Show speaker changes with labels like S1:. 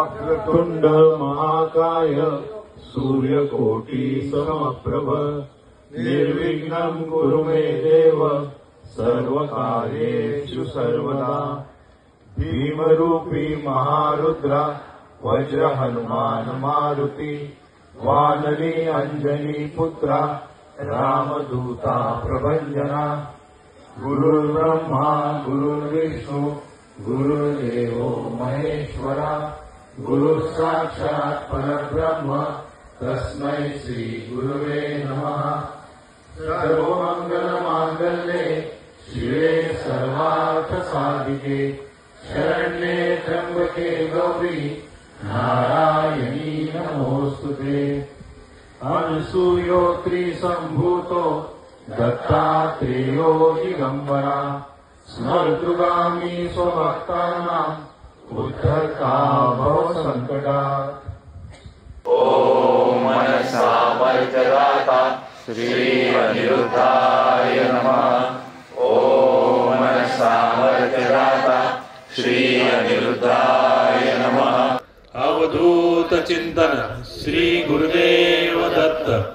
S1: वक्रतुंड महाकाय सूर्यकोटि समप्रभ निर्विघ्नं कुरु मे देव सर्वकार्येषु सर्वदा। भीमरूपी महारुद्र वज्र हनुमान मारुति वानरी अंजनी पुत्र रामदूता प्रभंजना। गुरुर्ब्रह्मा गुरुर्विष्णु गुरुर्देवो महेश्वरा गुरुसाक्षात् परब्रह्म तस्मै श्री गुरुवे नमः। सर्वमंगलमांगल्ये शिवे सर्वार्थसाधिके शरण्ये त्र्यंबके गौरी नारायणी नमोस्तुते। अनसूयोत्री सम्भूतो दत्तात्रेयो दिगंबरा स्मर्तुगामी स्वभक्तानाम् उद्धरता भवसंकटात्।
S2: ओम मनसा वर्जदाता श्री अनिरुद्धाय नमः। ओम मनसा वर्जदाता श्री अनिरुद्धाय नमः।
S3: अवधूत चिंतन श्री गुरुदेव दत्त।